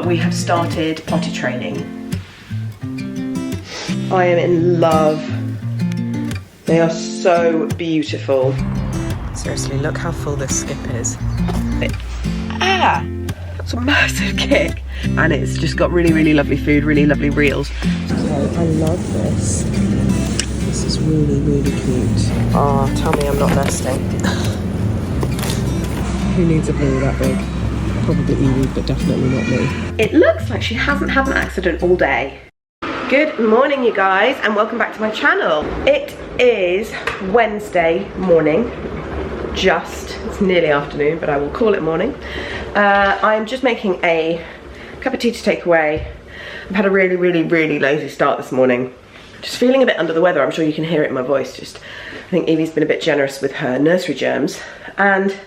we have started potty training. I am in love. They are so beautiful. Seriously, look how full this skip is. It's a massive kick. And it's just got really, really lovely food, really lovely reels. Okay, I love this. This is really, really cute. Oh, tell me I'm not nesting. Who needs a blue that big? Probably Evie, but definitely not me. It looks like she hasn't had an accident all day. Good morning, you guys, and welcome back to my channel. It is Wednesday morning. It's nearly afternoon, but I will call it morning. I'm just making a cup of tea to take away. I've had a really, really, really lazy start this morning. Just feeling a bit under the weather. I'm sure you can hear it in my voice. I think Evie's been a bit generous with her nursery germs. And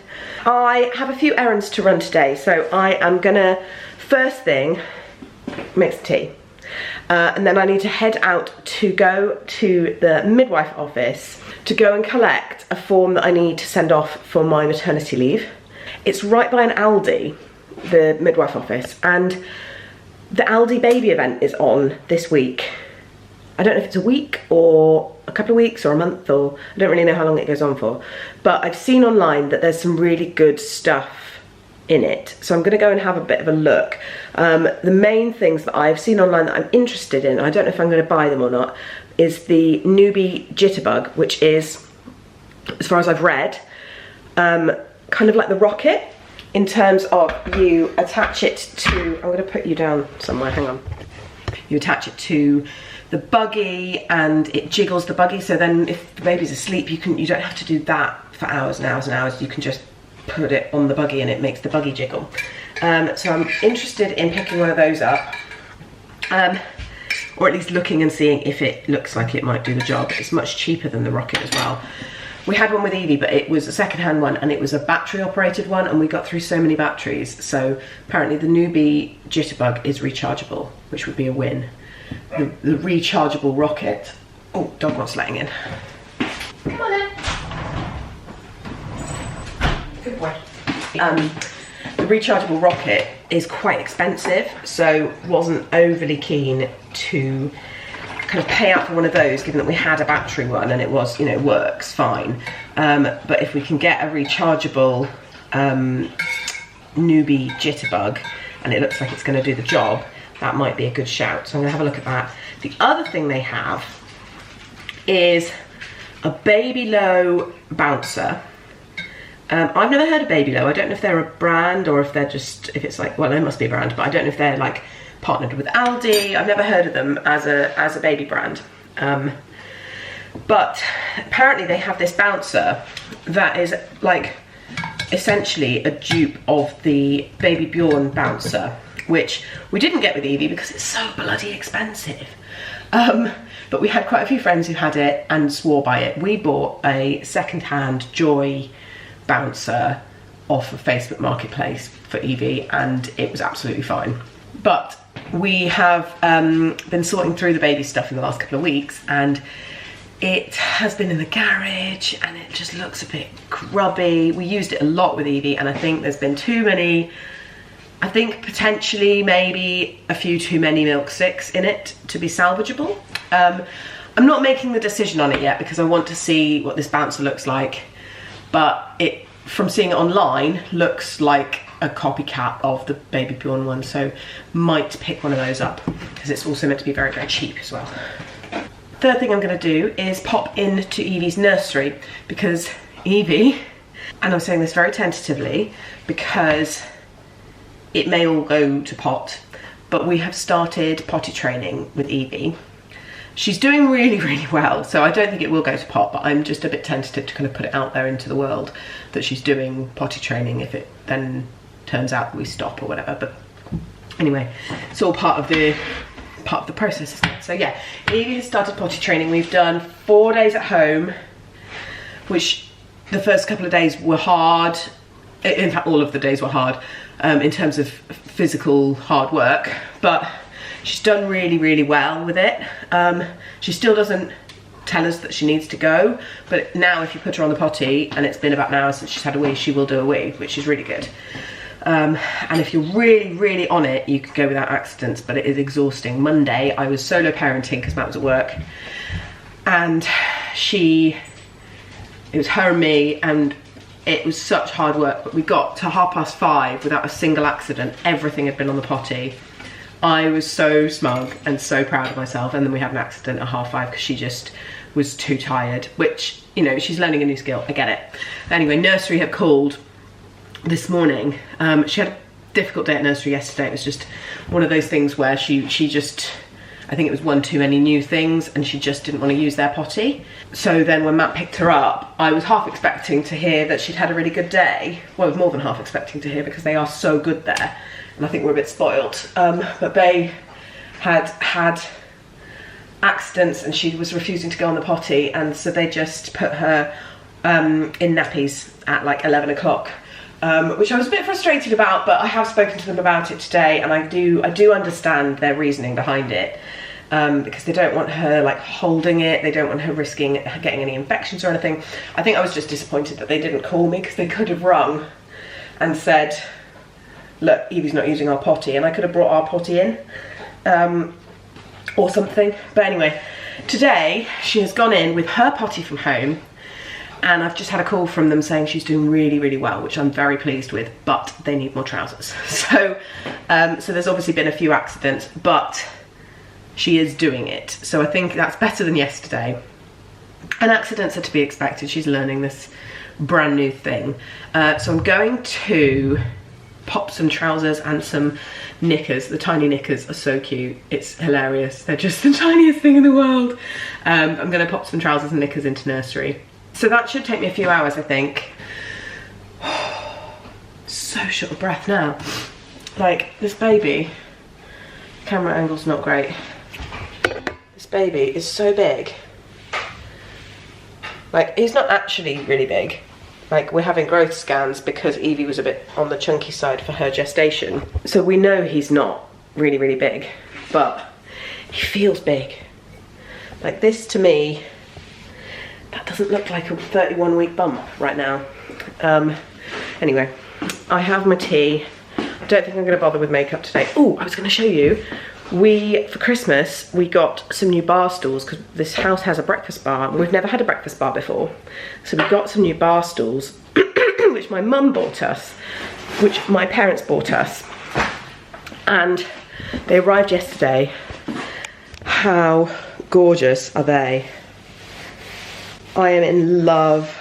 I have a few errands to run today. So I am gonna, first thing, make some tea. And then I need to head out to go to the midwife office to go and collect a form that I need to send off for my maternity leave. It's right by an Aldi, the midwife office, and the Aldi baby event is on this week. I don't know if it's a week or a couple of weeks or a month, or I don't really know how long it goes on for, but I've seen online that there's some really good stuff in it, so I'm going to go and have a bit of a look. The main things that I've seen online that I'm interested in, I don't know if I'm going to buy them or not, is the newbie jitterbug, which is, as far as I've read, kind of like the rocket, in terms of you attach it to, I'm going to put you down somewhere, hang on. You attach it to the buggy and it jiggles the buggy, so then if the baby's asleep you don't have to do that for hours and hours and hours. You can just put it on the buggy and it makes the buggy jiggle. So I'm interested in picking one of those up, or at least looking and seeing if it looks like it might do the job. It's much cheaper than the rocket as well. We had one with Evie, but it was a second-hand one and it was a battery operated one, and we got through so many batteries. So apparently the newbie jitterbug is rechargeable, which would be a win. The rechargeable rocket, oh, dog wants letting in. Come on in. Good boy. The rechargeable rocket is quite expensive, so wasn't overly keen to kind of pay out for one of those, given that we had a battery one and it was, you know, works fine. But if we can get a rechargeable newbie jitterbug and it looks like it's going to do the job, that might be a good shout. So I'm going to have a look at that. The other thing they have is a Baby Low bouncer. I've never heard of Baby Low. I don't know if they're a brand or if they're just, if it's like, well, they must be a brand, but I don't know if they're like partnered with Aldi. I've never heard of them as a baby brand. But apparently they have this bouncer that is like essentially a dupe of the Baby Bjorn bouncer, which we didn't get with Evie because it's so bloody expensive. But we had quite a few friends who had it and swore by it. We bought a second-hand Joy bouncer off of Facebook Marketplace for Evie and it was absolutely fine. But we have been sorting through the baby stuff in the last couple of weeks, and it has been in the garage and it just looks a bit grubby. We used it a lot with Evie and I think there's been too many, I think potentially maybe a few too many milk sticks in it to be salvageable. I'm not making the decision on it yet because I want to see what this bouncer looks like, but it, from seeing it online, looks like a copycat of the Baby Bjorn one, so might pick one of those up because it's also meant to be very, very cheap as well. Third thing I'm going to do is pop into Evie's nursery because Evie, and I'm saying this very tentatively because it may all go to pot, but we have started potty training with Evie. She's doing really, really well, so I don't think it will go to pot, but I'm just a bit tentative to kind of put it out there into the world that she's doing potty training if it then turns out we stop or whatever. But anyway, it's all part of the process, isn't it? So yeah, Evie has started potty training. We've done 4 days at home, which the first couple of days were hard. In fact, all of the days were hard in terms of physical hard work, but she's done really, really well with it. She still doesn't tell us that she needs to go, but now if you put her on the potty and it's been about an hour since she's had a wee, she will do a wee, which is really good. And if you're really, really on it, you could go without accidents, but it is exhausting. Monday, I was solo parenting because Matt was at work, and it was her and me, and it was such hard work, but we got to 5:30 without a single accident. Everything had been on the potty. I was so smug and so proud of myself, and then we had an accident at 5:30 because she just was too tired, which, you know, she's learning a new skill, I get it. Anyway, nursery had called this morning. She had a difficult day at nursery yesterday. It was just one of those things where she just, I think it was one too many new things, and she just didn't want to use their potty. So then when Matt picked her up, I was half expecting to hear that she'd had a really good day. Well, I was more than half expecting to hear, because they are so good there, and I think we're a bit spoilt. But Bay had accidents, and she was refusing to go on the potty, and so they just put her in nappies at like 11 o'clock. Which I was a bit frustrated about, but I have spoken to them about it today, and I do understand their reasoning behind it, because they don't want her like holding it, they don't want her risking getting any infections or anything. I think I was just disappointed that they didn't call me, because they could have rung and said, look, Evie's not using our potty, and I could have brought our potty in, or something. But anyway, today she has gone in with her potty from home, and I've just had a call from them saying she's doing really, really well, which I'm very pleased with, but they need more trousers. So there's obviously been a few accidents, but she is doing it. So I think that's better than yesterday. And accidents are to be expected. She's learning this brand new thing. So I'm going to pop some trousers and some knickers. The tiny knickers are so cute. It's hilarious. They're just the tiniest thing in the world. I'm going to pop some trousers and knickers into nursery. So that should take me a few hours, I think. So short of breath now. Like, this baby, camera angle's not great. This baby is so big. Like, he's not actually really big. Like, we're having growth scans because Evie was a bit on the chunky side for her gestation. So we know he's not really, really big, but he feels big. Like, this to me, that doesn't look like a 31-week bump right now. Anyway, I have my tea. I don't think I'm going to bother with makeup today. Oh, I was going to show you. For Christmas, we got some new bar stools, because this house has a breakfast bar, and we've never had a breakfast bar before. So we got some new bar stools, which my mum bought us, which my parents bought us. And they arrived yesterday. How gorgeous are they? I am in love.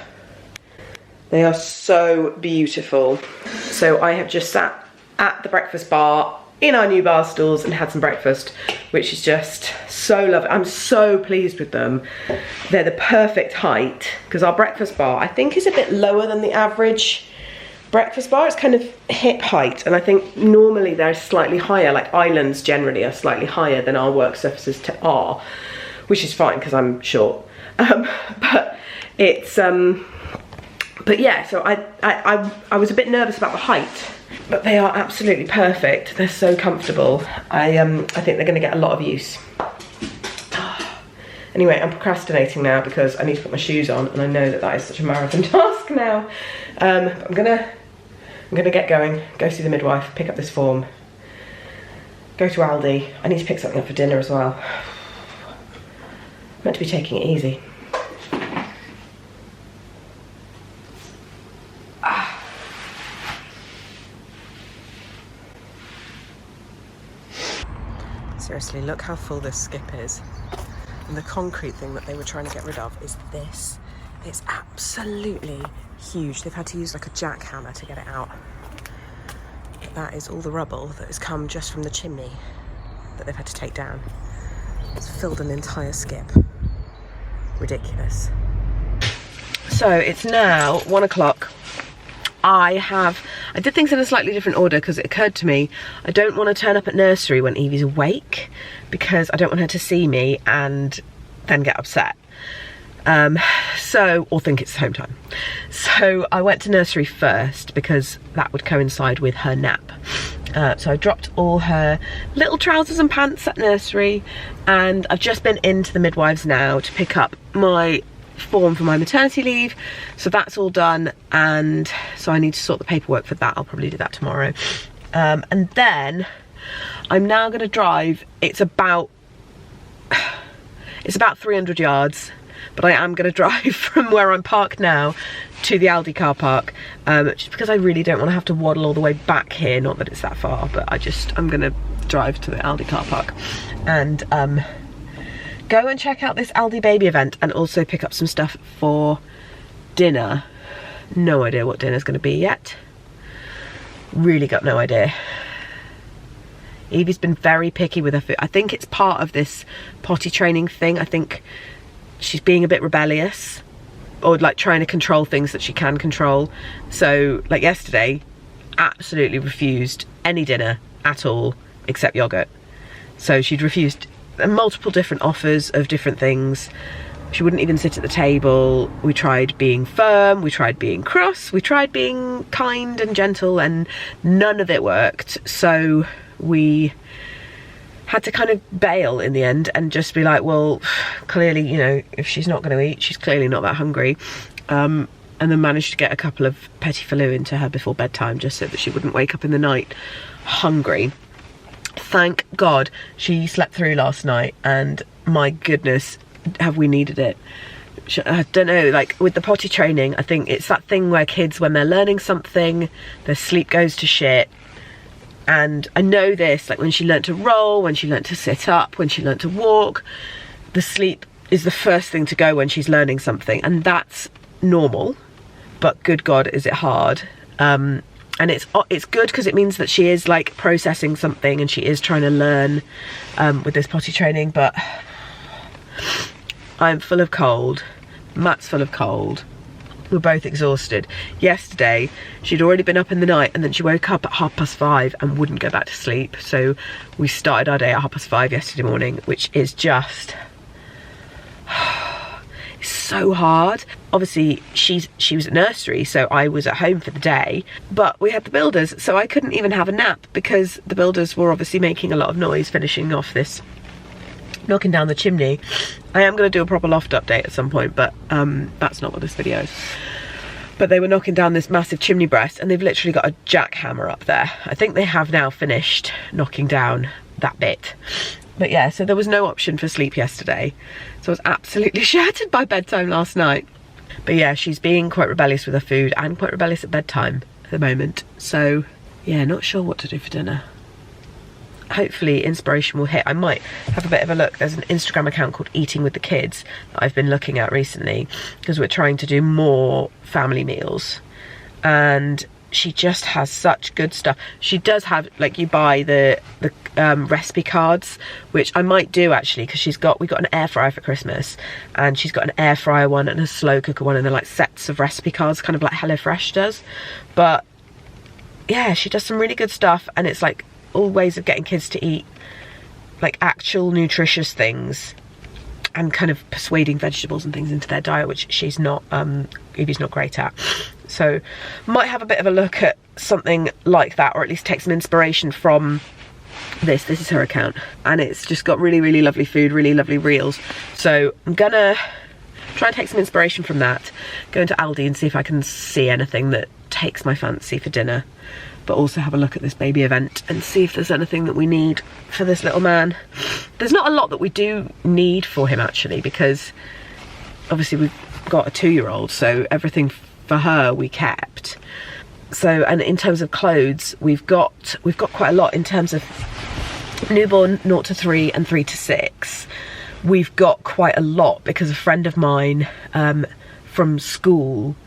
They are so beautiful. So I have just sat at the breakfast bar in our new bar stools and had some breakfast, which is just so lovely. I'm so pleased with them. They're the perfect height, because our breakfast bar, I think, is a bit lower than the average breakfast bar. It's kind of hip height, and I think normally they're slightly higher, like islands generally are slightly higher than our work surfaces are, which is fine because I'm short. But it's but yeah, so I was a bit nervous about the height, but they are absolutely perfect. They're so comfortable. I think they're going to get a lot of use. Anyway, I'm procrastinating now because I need to put my shoes on, and I know that is such a marathon task now. But I'm gonna get going, go see the midwife, pick up this form, go to Aldi. I need to pick something up for dinner as well. I'm meant to be taking it easy. Seriously, look how full this skip is. And the concrete thing that they were trying to get rid of is this. It's absolutely huge. They've had to use like a jackhammer to get it out. But that is all the rubble that has come just from the chimney that they've had to take down. It's filled an entire skip. Ridiculous. So it's now 1 o'clock. I did things in a slightly different order because it occurred to me I don't want to turn up at nursery when Evie's awake, because I don't want her to see me and then get upset. Or think it's home time. So I went to nursery first because that would coincide with her nap. So I dropped all her little trousers and pants at nursery, and I've just been into the midwives now to pick up my form for my maternity leave, so that's all done, and so I need to sort the paperwork for that. I'll probably do that tomorrow. And then I'm now going to drive. It's about 300 yards, but I am going to drive from where I'm parked now to the Aldi car park, just because I really don't want to have to waddle all the way back here. Not that it's that far, but I'm going to drive to the Aldi car park and go and check out this Aldi baby event, and also pick up some stuff for dinner. No idea what dinner's going to be yet. Really got no idea. Evie's been very picky with her food. I think it's part of this potty training thing. I think she's being a bit rebellious, or like trying to control things that she can control. So like yesterday, absolutely refused any dinner at all except yogurt. So she'd refused multiple different offers of different things. She wouldn't even sit at the table. We tried being firm, we tried being cross, we tried being kind and gentle, and none of it worked. So we had to kind of bail in the end and just be like, well, clearly, you know, if she's not going to eat, she's clearly not that hungry. And then managed to get a couple of petit falou into her before bedtime, just so that she wouldn't wake up in the night hungry. Thank God she slept through last night, and my goodness, have we needed it. I don't know, like with the potty training, I think it's that thing where kids, when they're learning something, their sleep goes to shit. And I know this, like when she learnt to roll, when she learnt to sit up, when she learnt to walk, the sleep is the first thing to go when she's learning something, and that's normal. But good God, is it hard. And it's good because it means that she is like processing something, and she is trying to learn with this potty training. But I'm full of cold, Matt's full of cold, we're both exhausted. Yesterday she'd already been up in the night, and then she woke up at 5:30 and wouldn't go back to sleep. So we started our day at 5:30 yesterday morning, which is just it's so hard. Obviously she was at nursery, so I was at home for the day, but we had the builders, so I couldn't even have a nap because the builders were obviously making a lot of noise finishing off this, knocking down the chimney. I am going to do a proper loft update at some point, but that's not what this video is. But they were knocking down this massive chimney breast, and they've literally got a jackhammer up there. I think they have now finished knocking down that bit. But yeah, so there was no option for sleep yesterday, so I was absolutely shattered by bedtime last night. But yeah, she's being quite rebellious with her food and quite rebellious at bedtime at the moment. So yeah, not sure what to do for dinner. Hopefully inspiration will hit. I might have a bit of a look. There's an Instagram account called Eating with the Kids that I've been looking at recently, because we're trying to do more family meals, and she just has such good stuff. She does have, like, you buy the recipe cards, which I might do actually, because we got an air fryer for Christmas, and she's got an air fryer one and a slow cooker one, and they're like sets of recipe cards, kind of like HelloFresh does. But yeah, she does some really good stuff, and it's like all ways of getting kids to eat like actual nutritious things, and kind of persuading vegetables and things into their diet, which she's not, Evie's not great at. So might have a bit of a look at something like that, or at least take some inspiration from this. This is her account, and it's just got really, really lovely food, really lovely reels. So I'm gonna try and take some inspiration from that, go into Aldi and see if I can see anything that takes my fancy for dinner, but also have a look at this baby event and see if there's anything that we need for this little man. There's not a lot that we do need for him actually, because obviously we've got a 2-year-old, so everything for her we kept. So, and in terms of clothes, we've got quite a lot in terms of newborn 0 to 3 and 3 to 6. We've got quite a lot because a friend of mine from school,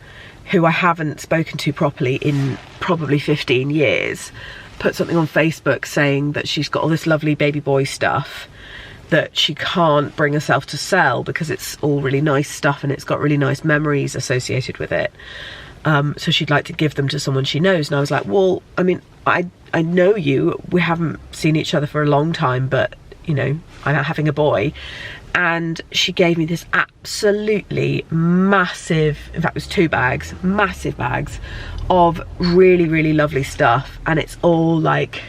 who I haven't spoken to properly in probably 15 years, put something on Facebook saying that she's got all this lovely baby boy stuff that she can't bring herself to sell because it's all really nice stuff and it's got really nice memories associated with it. So she'd like to give them to someone she knows. And I was like, well, I mean, I know you, we haven't seen each other for a long time, but you know, I'm having a boy. And she gave me this absolutely massive, in fact it was 2 bags, massive bags of really, really lovely stuff. And it's all like,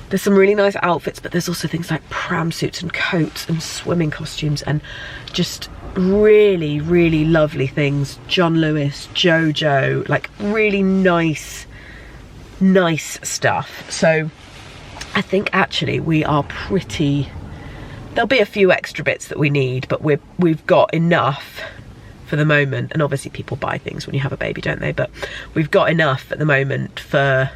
there's some really nice outfits, but there's also things like pram suits and coats and swimming costumes and just really, really lovely things. John Lewis, Jojo, like really nice stuff. So I think actually we are pretty, there'll be a few extra bits that we need, but we've got enough for the moment. And obviously people buy things when you have a baby, don't they? But we've got enough at the moment for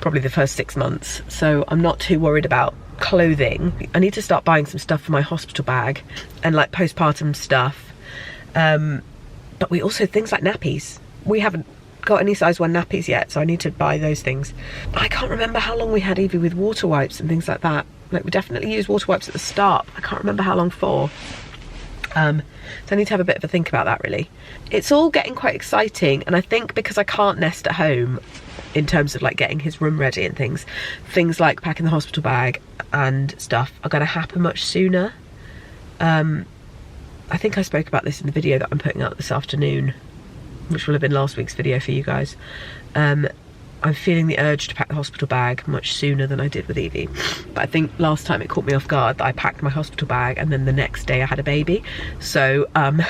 probably the first 6 months. So I'm not too worried about clothing. I need to start buying some stuff for my hospital bag and like postpartum stuff. But we also, things like nappies. We haven't got any size 1 nappies yet, so I need to buy those things. I can't remember how long we had Evie with water wipes and things like that. Like we definitely used water wipes at the start. I can't remember how long for. So I need to have a bit of a think about that really. It's all getting quite exciting, and I think because I can't nest at home in terms of like getting his room ready and things like packing the hospital bag and stuff are going to happen much sooner. I think I spoke about this in the video that I'm putting out this afternoon, which will have been last week's video for you guys. I'm feeling the urge to pack the hospital bag much sooner than I did with Evie. But I think last time it caught me off guard that I packed my hospital bag and then the next day I had a baby. So I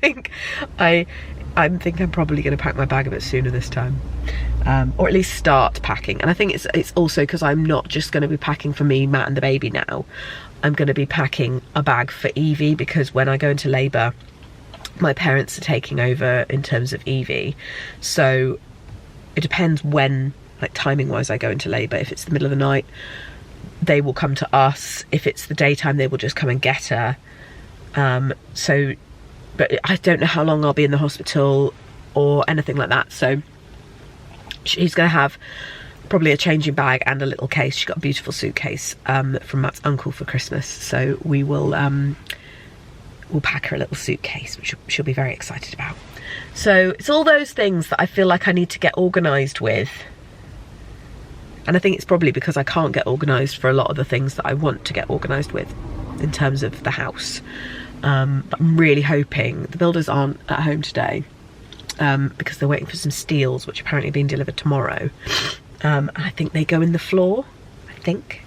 think I'm probably going to pack my bag a bit sooner this time. Or at least start packing. And I think it's also because I'm not just going to be packing for me, Matt and the baby now. I'm going to be packing a bag for Evie, because when I go into labour, my parents are taking over in terms of Evie. So it depends when, like timing wise, I go into labour. If it's the middle of the night, they will come to us. If it's the daytime, they will just come and get her. But I don't know how long I'll be in the hospital or anything like that. So she's going to have probably a changing bag and a little case. She got a beautiful suitcase from Matt's uncle for Christmas. So we will we'll pack her a little suitcase, which she'll be very excited about. So it's all those things that I feel like I need to get organised with. And I think it's probably because I can't get organised for a lot of the things that I want to get organised with in terms of the house. But I'm really hoping the builders aren't at home today because they're waiting for some steels, which apparently are being delivered tomorrow. And I think they go in the floor, I think.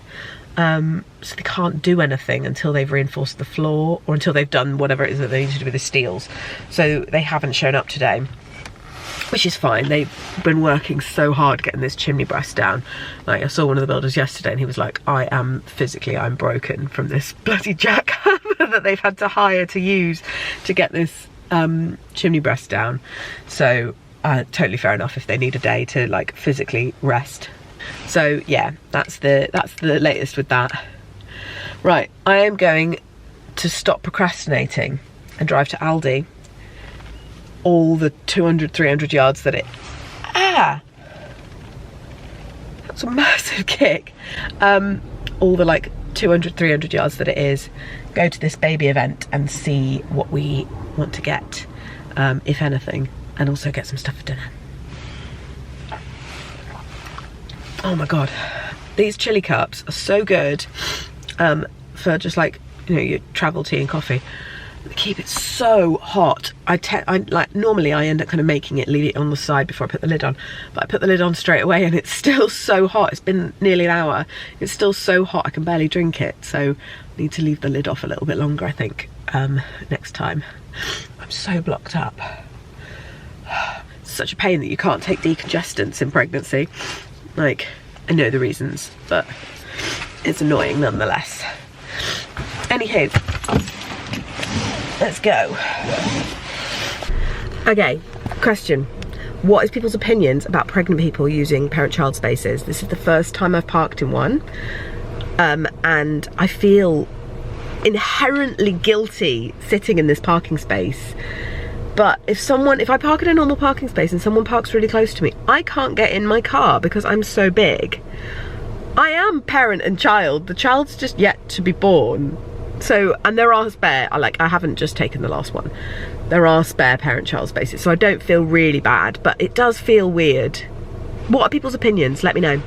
So they can't do anything until they've reinforced the floor or until they've done whatever it is that they need to do with the steels. So they haven't shown up today, which is fine. They've been working so hard getting this chimney breast down. Like I saw one of the builders yesterday and he was like, I'm broken from this bloody jackhammer that they've had to hire to use to get this chimney breast down. So totally fair enough if they need a day to like physically rest. So yeah, that's the latest with that. Right, I am going to stop procrastinating and drive to Aldi. All the 200-300 yards that it... That's a massive kick. All the like 200-300 yards that it is. Go to this baby event and see what we want to get, if anything. And also get some stuff for dinner. Oh my god, these chili cups are so good for just like, you know, your travel tea and coffee. They keep it so hot. Normally I end up kind of making it, leave it on the side before I put the lid on, but I put the lid on straight away and it's still so hot. It's been nearly an hour. It's still so hot I can barely drink it, so I need to leave the lid off a little bit longer, I think, next time. I'm so blocked up. It's such a pain that you can't take decongestants in pregnancy. Like, I know the reasons, but it's annoying nonetheless. Anywho, let's go. Okay, question. What is people's opinions about pregnant people using parent-child spaces? This is the first time I've parked in one, and I feel inherently guilty sitting in this parking space. But if I park in a normal parking space and someone parks really close to me, I can't get in my car because I'm so big. I am parent and child. The child's just yet to be born. So, and there are spare, I haven't just taken the last one. There are spare parent-child spaces, so I don't feel really bad, but it does feel weird. What are people's opinions? Let me know.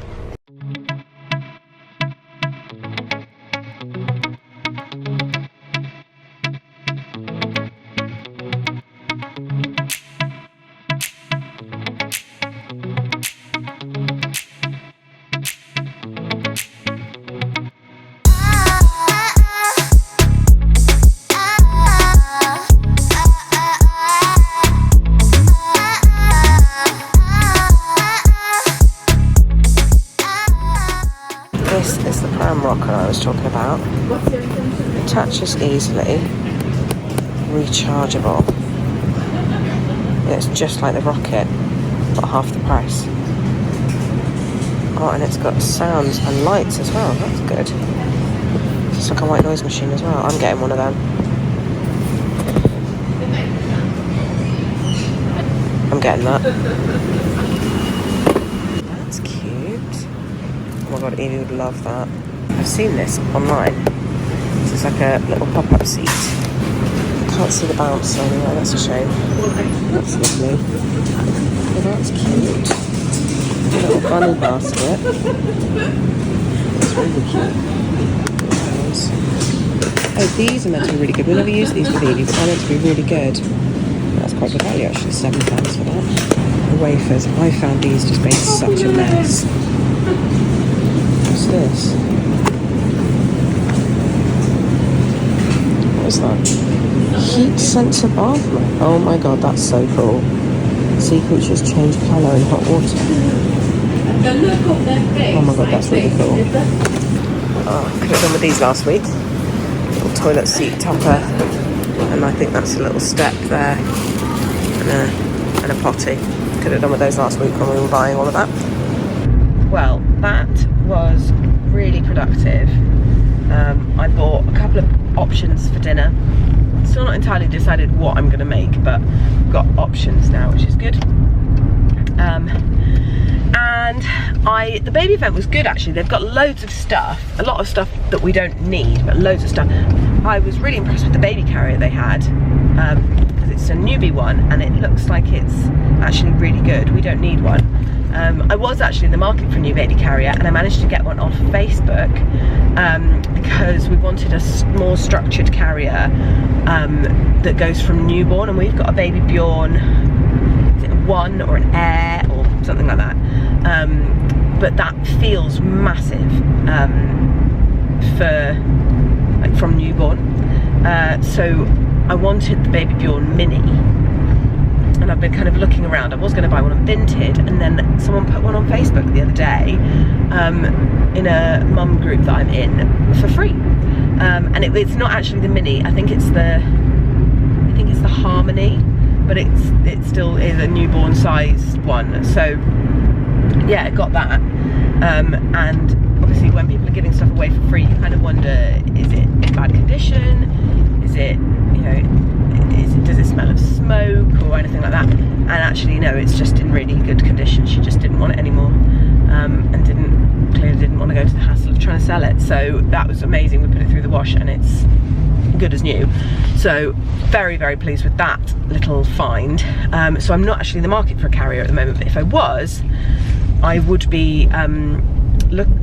rocker I was talking about. Attaches easily. Rechargeable. It's just like the Rocket, but half the price. Oh, and it's got sounds and lights as well. That's good. It's like a white noise machine as well. I'm getting one of them. I'm getting that. That's cute. Oh my god, Evie would love that. I've seen this online. This is like a little pop-up seat. Can't see the bouncer anyway, that's a shame. That's lovely. Oh, that's cute. A little bunny basket. It's really cute. Oh, these are meant to be really good. We never use these with Evie, but they're meant to be really good. That's quite good value actually, £7 for that. The wafers, I found these just made such a mess. What's this? What is that? Heat sensor bathroom. Oh my god, that's so cool. Sea creatures change colour in hot water. Oh my god, that's really cool. Oh, I could have done with these last week. Little toilet seat topper. And I think that's a little step there. And a potty. Could have done with those last week when we were buying all of that. Well, that was really productive. I bought a couple of options for dinner. Still not entirely decided what I'm going to make, but got options now, which is good. And the baby event was good actually. They've got loads of stuff, a lot of stuff that we don't need, but loads of stuff. I was really impressed with the baby carrier they had, because it's a newbie one and it looks like it's actually really good. We don't need one. I was actually in the market for a new baby carrier and I managed to get one off Facebook, because we wanted a more structured carrier that goes from newborn, and we've got a baby Bjorn, is it a 1 or an Air or something like that, but that feels massive for like from newborn, so I wanted the baby Bjorn mini. And I've been kind of looking around. I was going to buy one on Vinted, and then someone put one on Facebook the other day in a mum group that I'm in for free. And it's not actually the mini. I think it's the Harmony, but it still is a newborn sized one. So yeah, I got that. And obviously, when people are giving stuff away for free, you kind of wonder: is it in bad condition? Is it, you know? Does it smell of smoke or anything like that? And actually no, it's just in really good condition. She just didn't want it anymore, and clearly didn't want to go to the hassle of trying to sell it. So that was amazing. We put it through the wash and it's good as new. So very, very pleased with that little find. So I'm not actually in the market for a carrier at the moment, but if I was, I would be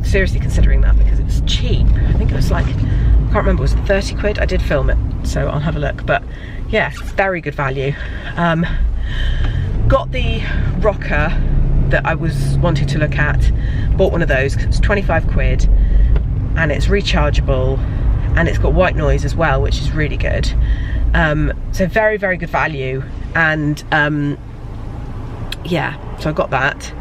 seriously considering that, because it was cheap. I think it was like, I can't remember, was it 30 quid? I did film it, so I'll have a look. But yeah, very good value. Got the rocker that I was wanting to look at, bought one of those because it's 25 quid and it's rechargeable and it's got white noise as well, which is really good. So very, very good value. And yeah, so I got that.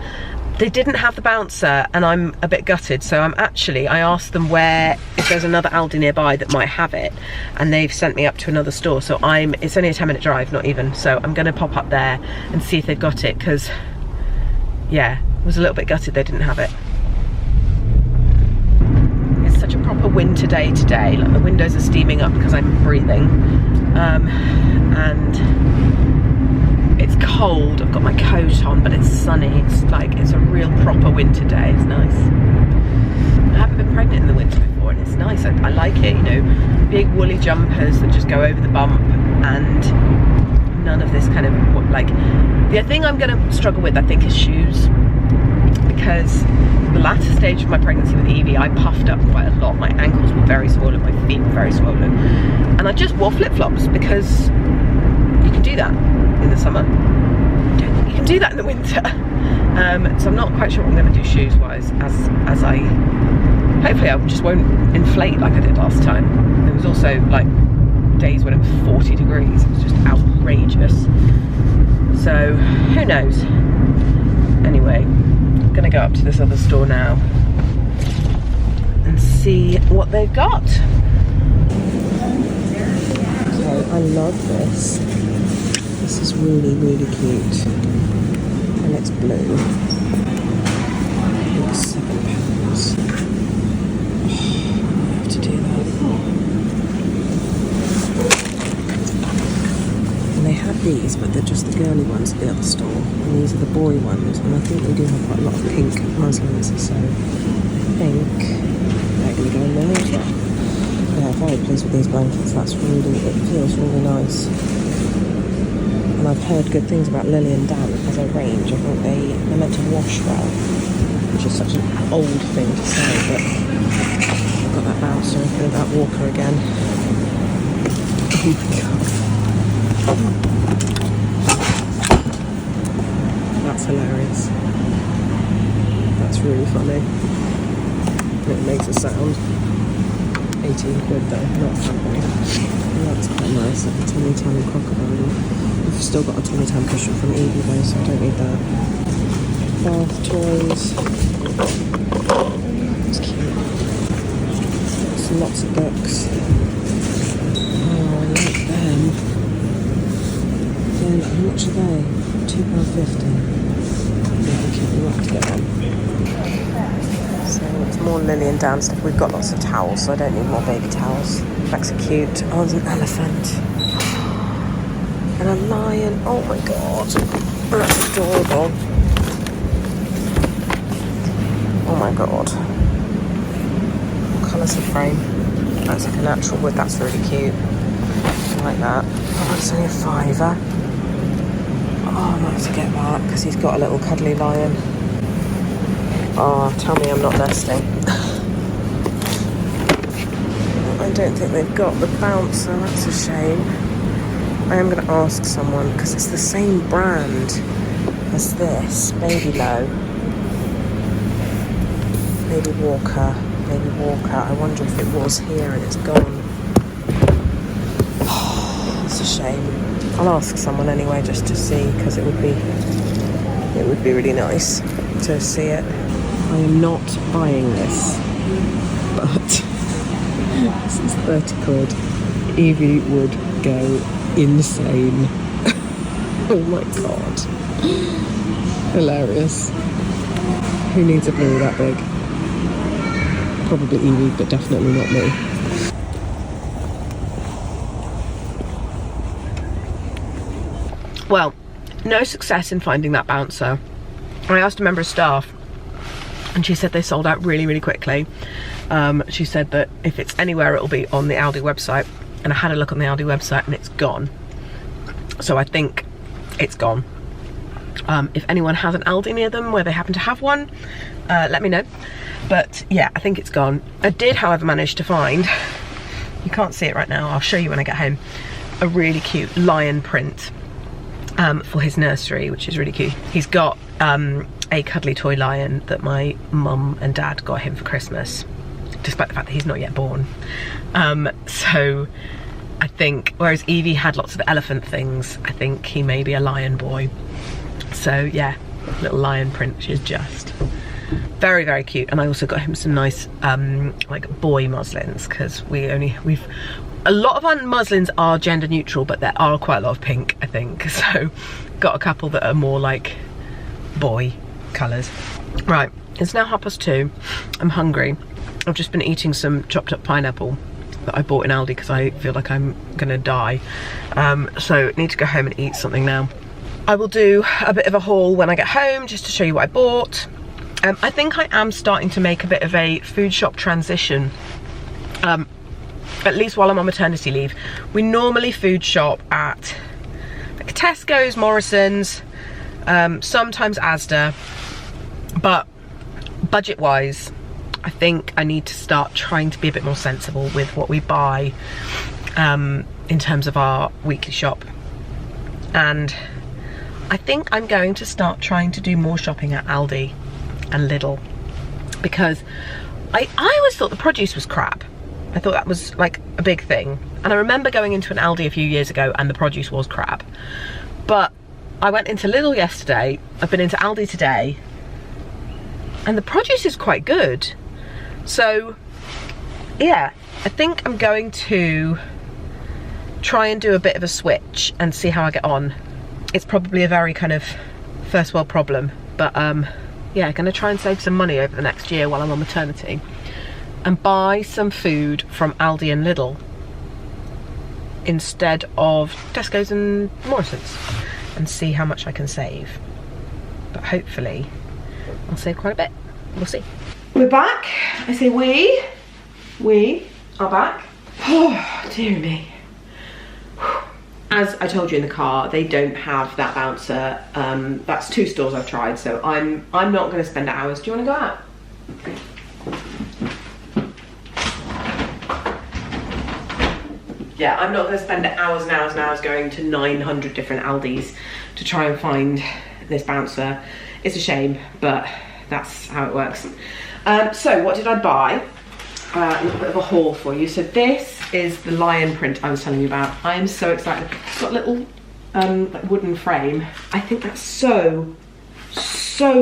They didn't have the bouncer and I'm a bit gutted, so I asked them if there's another Aldi nearby that might have it, and they've sent me up to another store, so it's only a 10-minute drive, not even, so I'm going to pop up there and see if they've got it, because yeah, I was a little bit gutted they didn't have it. It's such a proper winter day today, like the windows are steaming up because I'm breathing, and it's cold. I've got my coat on, but it's sunny. It's a real proper winter day. It's nice. I haven't been pregnant in the winter before, and it's nice. I like it, you know, big woolly jumpers that just go over the bump, and none of this kind of, like, the thing I'm going to struggle with, I think, is shoes, because the latter stage of my pregnancy with Evie, I puffed up quite a lot. My ankles were very swollen, my feet were very swollen, and I just wore flip-flops because you can do that in the summer. You can do that in the winter. So I'm not quite sure what I'm going to do shoes wise, as I hopefully I just won't inflate like I did last time. There was also like days when it was 40 degrees. It was just outrageous. So who knows. Anyway, I'm going to go up to this other store now and see what they've got. Okay, I love this. This is really, really cute. And it's blue. It's £7. I have to do that. And they have these, but they're just the girly ones at the other store. And these are the boy ones. And I think they do have quite a lot of pink muslins. So I think they're going to go in there as well. Yeah, very pleased with these blankets. That's really, it feels really nice. And I've heard good things about Lily and Dan as a range. I think they're meant to wash well, which is such an old thing to say, but I've got that bouncer and think about Walker again. Oh my god. That's hilarious. That's really funny. It makes a sound. 18 quid though, not funny. That's quite nice, like a Tommy Tam crocodile. We've still got a Tommy Tam cushion from Evie though, so I don't need that. Bath toys. It's cute. Lots of books. Oh, I like them. They're, how much are they? £2.50. Yeah, okay, we'll have to get them. So it's more Lily and Dan stuff. We've got lots of towels, so I don't need more baby towels. That's cute. Oh, there's an elephant. And a lion. Oh my god. That's adorable. Oh my god. What colour's the frame? That's like a natural wood. That's really cute. I like that. Oh, that's only a £5. Oh, I might have to get that because he's got a little cuddly lion. Oh, tell me I'm not nesting. I don't think they've got the bouncer, that's a shame. I am going to ask someone, because it's the same brand as this, Baby Low. Baby Walker. I wonder if it was here and it's gone. Oh, it's a shame. I'll ask someone anyway, just to see, because it would be really nice to see it. I am not buying this, but this is 30 quid. Evie would go insane. Oh my god. Hilarious. Who needs a blue that big? Probably Evie, but definitely not me. Well, no success in finding that bouncer. I asked a member of staff and she said they sold out really, really quickly. She said that if it's anywhere, it'll be on the Aldi website. And I had a look on the Aldi website and it's gone. So I think it's gone. If anyone has an Aldi near them where they happen to have one, let me know. But yeah, I think it's gone. I did, however, manage to find, you can't see it right now, I'll show you when I get home, a really cute lion print for his nursery, which is really cute. He's got a cuddly toy lion that my mum and dad got him for Christmas, despite the fact that he's not yet born. So I think, whereas Evie had lots of elephant things, I think he may be a lion boy. So yeah, little lion print, which is just very, very cute. And I also got him some nice like boy muslins, because a lot of our muslins are gender neutral, but there are quite a lot of pink, I think. So got a couple that are more like boy colours. Right, it's now 2:30. I'm hungry. I've just been eating some chopped up pineapple that I bought in Aldi because I feel like I'm gonna die. So need to go home and eat something now. I will do a bit of a haul when I get home just to show you what I bought. I think I am starting to make a bit of a food shop transition, at least while I'm on maternity leave. We normally food shop at like Tesco's, Morrison's, sometimes Asda, but budget wise, I think I need to start trying to be a bit more sensible with what we buy in terms of our weekly shop. And I think I'm going to start trying to do more shopping at Aldi and Lidl, because I always thought the produce was crap. I thought that was like a big thing. And I remember going into an Aldi a few years ago and the produce was crap. But I went into Lidl yesterday, I've been into Aldi today, and the produce is quite good. So yeah, I think I'm going to try and do a bit of a switch and see how I get on. It's probably a very kind of first world problem, but yeah, gonna try and save some money over the next year while I'm on maternity and buy some food from Aldi and Lidl instead of Tesco's and Morrison's and see how much I can save. But hopefully I'll save quite a bit. We'll see. We're back. I say we are back. Oh, dear me. As I told you in the car, they don't have that bouncer. That's 2 stores I've tried, so I'm not going to spend hours. Do you want to go out? Yeah, I'm not going to spend hours and hours and hours going to 900 different Aldis to try and find this bouncer. It's a shame, but that's how it works. So what did I buy? A little bit of a haul for you. So this is the lion print I was telling you about. I am so excited. It's got a little like wooden frame. I think that's so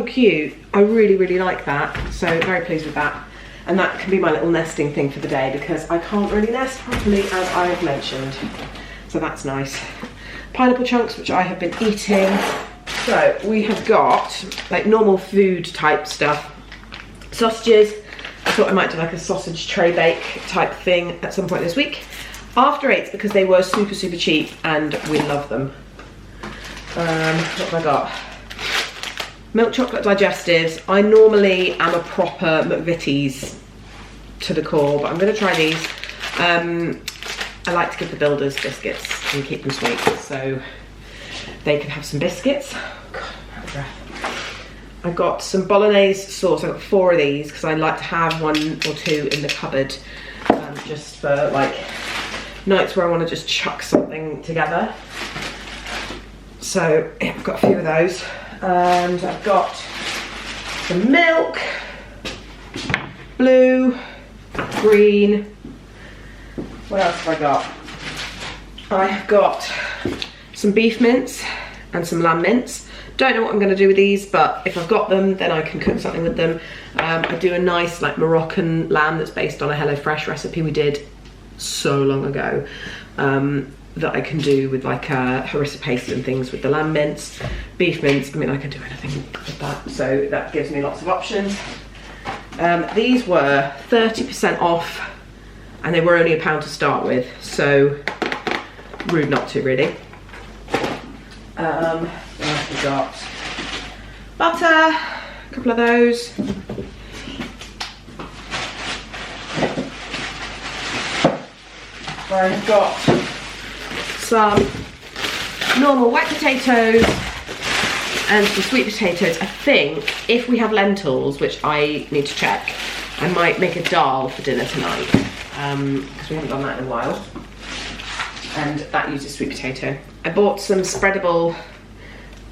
cute. I really like that. So very pleased with that. And that can be my little nesting thing for the day because I can't really nest properly, as I've mentioned. So that's nice. Pineapple chunks, which I have been eating. So we have got like normal food type stuff. Sausages. I thought I might do like a sausage tray bake type thing at some point this week. After 8s because they were super cheap and we love them. What have I got? Milk chocolate digestives. I normally am a proper McVitie's to the core, but I'm going to try these. I like to give the builders biscuits and keep them sweet, so they can have some biscuits. God, I'm out of breath. I got some bolognese sauce. I got 4 of these because I like to have 1 or 2 in the cupboard, just for like nights where I want to just chuck something together. So yeah, I've got a few of those. And I've got some milk, blue, green. What else have I got? I have got some beef mince and some lamb mince. Don't know what I'm going to do with these, but if I've got them, then I can cook something with them. I do a nice like Moroccan lamb that's based on a HelloFresh recipe we did so long ago. That I can do with like harissa paste and things with the lamb mince, beef mince. I mean, I can do anything with that, so that gives me lots of options. These were 30% off and they were only £1 to start with, so rude not to, really. Then we got butter, a couple of those. I've got some normal white potatoes and some sweet potatoes. I think if we have lentils, which I need to check, I might make a dal for dinner tonight, because we haven't done that in a while. And that uses sweet potato. I bought some spreadable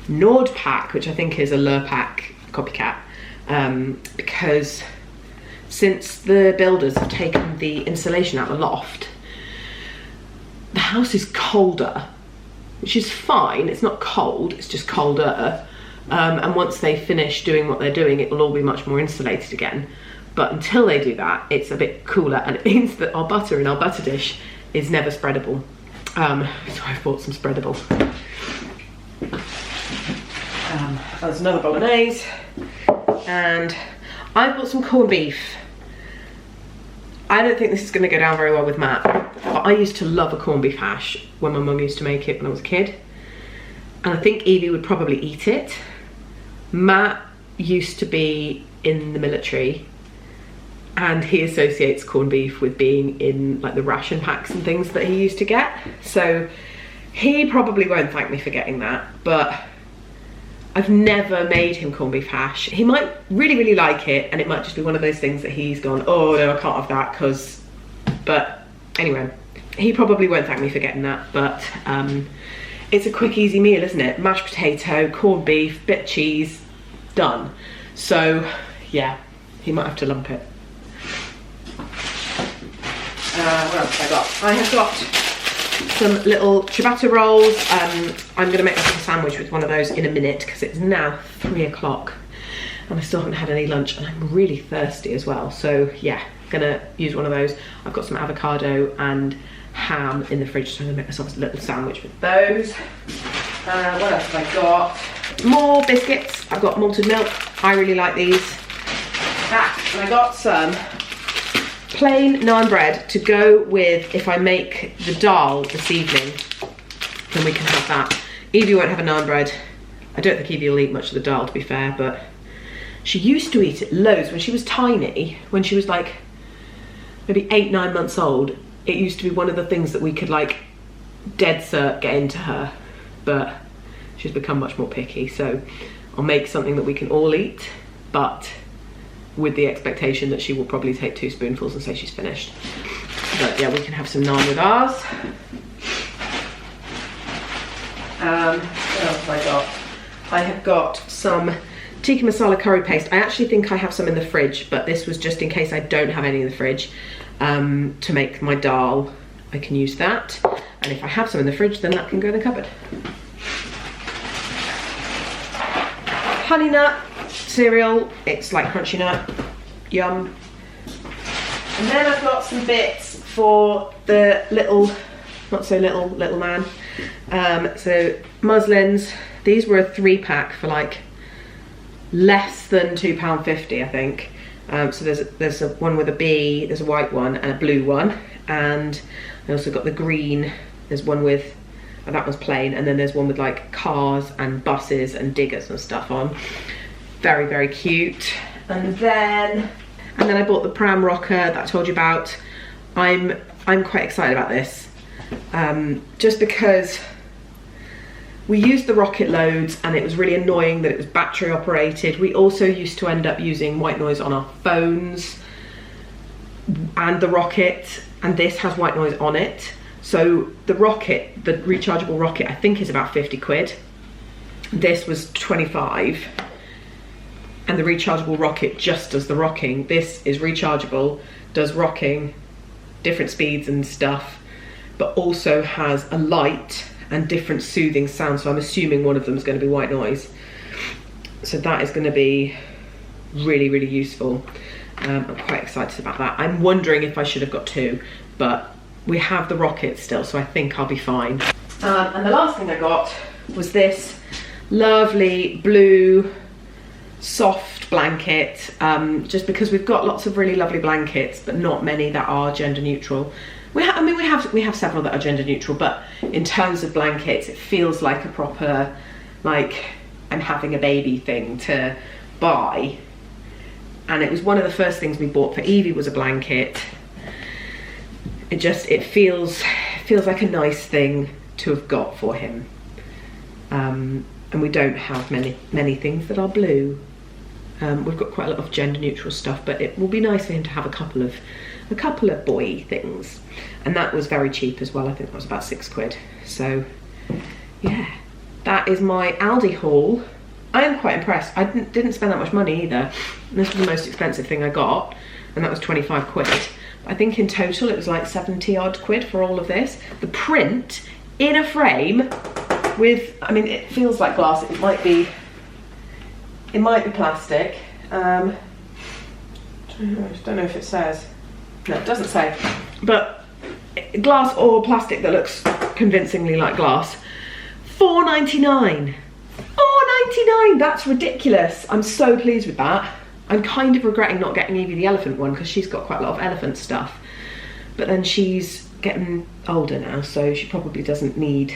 Nord pack, which I think is a Lurpak copycat, because since the builders have taken the insulation out of the loft, the house is colder, which is fine. It's not cold, it's just colder. And once they finish doing what they're doing, it will all be much more insulated again. But until they do that, it's a bit cooler, and it means that our butter in our butter dish is never spreadable. So I've bought some spreadable. There's another bolognese, and I've bought some corned beef. I don't think this is going to go down very well with Matt, but I used to love a corned beef hash when my mum used to make it when I was a kid, and I think Evie would probably eat it. Matt used to be in the military, and he associates corned beef with being in like the ration packs and things that he used to get, so he probably won't thank me for getting that, but I've never made him corned beef hash. He might really like it, and it might just be one of those things that he's gone, oh no, I can't have that, because, but anyway, he probably won't thank me for getting that, but it's a quick, easy meal, isn't it? Mashed potato, corned beef, bit of cheese, done. So yeah, he might have to lump it. What else have I got? I have got some little ciabatta rolls. I'm gonna make myself a sandwich with one of those in a minute, because it's now 3 o'clock and I still haven't had any lunch, and I'm really thirsty as well, so yeah, gonna use one of those. I've got some avocado and ham in the fridge, so I'm gonna make myself a little sandwich with those. What else have I got? More biscuits. I've got malted milk. I really like these. And I got some plain naan bread to go with if I make the dal this evening. Then we can have that. Evie won't have a naan bread. I don't think Evie will eat much of the dal, to be fair, but she used to eat it loads when she was tiny, when she was like maybe 8-9 months old. It used to be one of the things that we could like dead cert get into her, but she's become much more picky. So I'll make something that we can all eat, but with the expectation that she will probably take 2 spoonfuls and say she's finished. But yeah, we can have some naan with ours. What else have I got? I have got some tikka masala curry paste. I actually think I have some in the fridge, but this was just in case I don't have any in the fridge. To make my dal, I can use that. And if I have some in the fridge, then that can go in the cupboard. Honey nut cereal. It's like crunchy nut. Yum. And then I've got some bits for the little, not so little man. So muslins. These were a 3-pack for like less than £2.50, I think. So there's a one with a bee, there's a white one and a blue one, and I also got the green. There's one with, oh, that one's plain, and then there's one with like cars and buses and diggers and stuff on. Very, very cute. And then I bought the pram rocker that I told you about. I'm quite excited about this, just because we used the rocket loads and it was really annoying that it was battery operated. We also used to end up using white noise on our phones and the rocket, and this has white noise on it. So the rocket, the rechargeable rocket, I think is about 50 quid. This was 25. And the rechargeable rocket just does the rocking. This is rechargeable, does rocking, different speeds and stuff, but also has a light and different soothing sounds. So I'm assuming one of them is going to be white noise. So that is going to be really, really useful. I'm quite excited about that. I'm wondering if I should have got 2, but we have the rocket still, so I think I'll be fine. And the last thing I got was this lovely blue soft blanket, just because we've got lots of really lovely blankets, but not many that are gender neutral. We have several that are gender neutral, but in terms of blankets, it feels like a proper, like, I'm having a baby thing to buy. And it was one of the first things we bought for Evie, was a blanket. It feels like a nice thing to have got for him. And we don't have many things that are blue. We've got quite a lot of gender neutral stuff, but it will be nice for him to have a couple of boy things. And that was very cheap as well. I think that was about 6 quid. So yeah, that is my Aldi haul. I am quite impressed. I didn't spend that much money either. This was the most expensive thing I got, and that was 25 quid. I think in total it was like 70 odd quid for all of this. The print in a frame with, I mean, it feels like glass. It might be plastic. I don't know if it says. No, it doesn't say. But glass or plastic that looks convincingly like glass. £4.99. £4.99. That's ridiculous. I'm so pleased with that. I'm kind of regretting not getting Evie the elephant one, because she's got quite a lot of elephant stuff. But then she's getting older now, so she probably doesn't need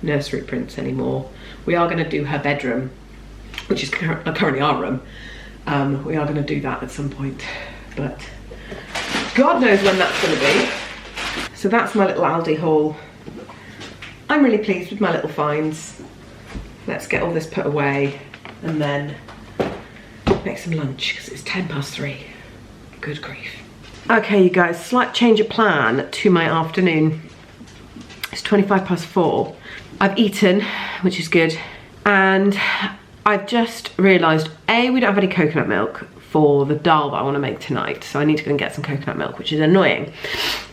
nursery prints anymore. We are going to do her bedroom, which is currently our room. We are going to do that at some point, but God knows when that's going to be. So that's my little Aldi haul. I'm really pleased with my little finds. Let's get all this put away and then make some lunch, because it's 3:10. Good grief. Okay, you guys, slight change of plan to my afternoon. It's 4:25. I've eaten, which is good, and I've just realised, A, we don't have any coconut milk for the dal that I want to make tonight, so I need to go and get some coconut milk, which is annoying.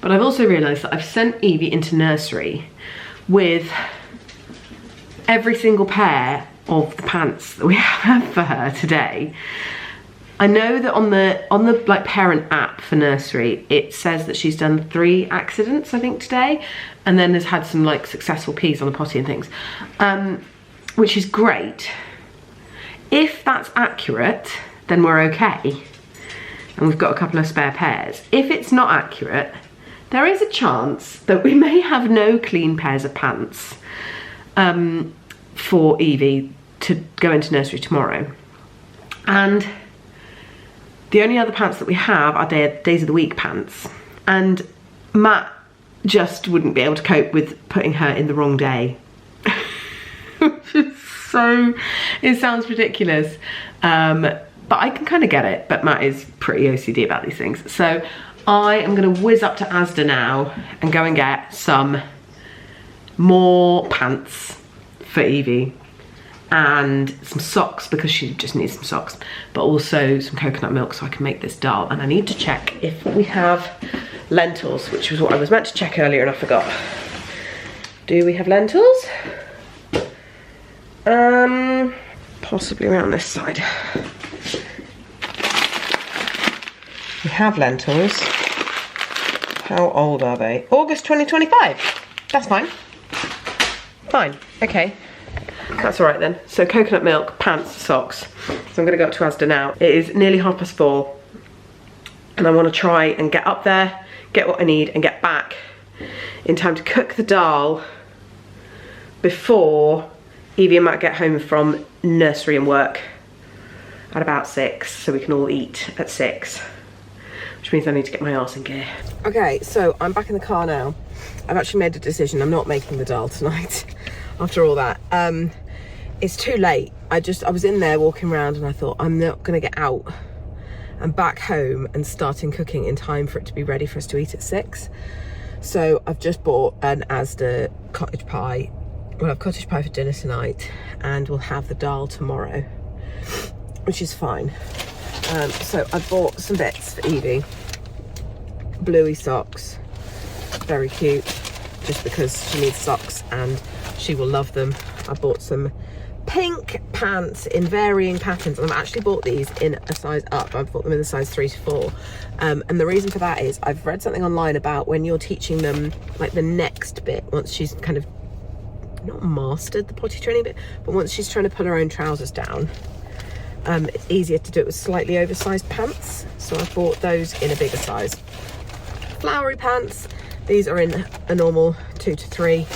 But I've also realised that I've sent Evie into nursery with every single pair of the pants that we have for her today. I know that on the like parent app for nursery, it says that she's done 3 accidents, I think, today, and then has had some like successful pees on the potty and things, which is great. If that's accurate, then we're okay, and we've got a couple of spare pairs. If it's not accurate, there is a chance that we may have no clean pairs of pants for Evie to go into nursery tomorrow. And the only other pants that we have are days of the week pants. And Matt just wouldn't be able to cope with putting her in the wrong day. So, it sounds ridiculous. But I can kind of get it. But Matt is pretty OCD about these things. So I am going to whiz up to Asda now and go and get some more pants for Evie. And some socks, because she just needs some socks, but also some coconut milk so I can make this dal. And I need to check if we have lentils, which was what I was meant to check earlier and I forgot. Do we have lentils? Possibly around this side. We have lentils. How old are they? August 2025. That's fine. Fine, okay. That's all right then. So coconut milk, pants, socks. So I'm gonna go up to Asda now. It is nearly 4:30 and I wanna try and get up there, get what I need and get back in time to cook the dal before Evie and Matt get home from nursery and work at about 6, so we can all eat at 6, which means I need to get my arse in gear. Okay, so I'm back in the car now. I've actually made a decision. I'm not making the dal tonight after all that. It's too late. I was in there walking around and I thought, I'm not gonna get out and back home and starting cooking in time for it to be ready for us to eat at 6. So I've just bought an Asda cottage pie. We'll have cottage pie for dinner tonight and we'll have the dal tomorrow, which is fine. So I bought some bits for Evie. Bluey socks, very cute, just because she needs socks and she will love them. I bought some pink pants in varying patterns, and I've actually bought these in a size up. I've bought them in the size 3 to 4, and the reason for that is I've read something online about when you're teaching them like the next bit, once she's kind of not mastered the potty training bit, but once she's trying to put her own trousers down, it's easier to do it with slightly oversized pants. So I bought those in a bigger size. Flowery pants, these are in a normal 2 to 3.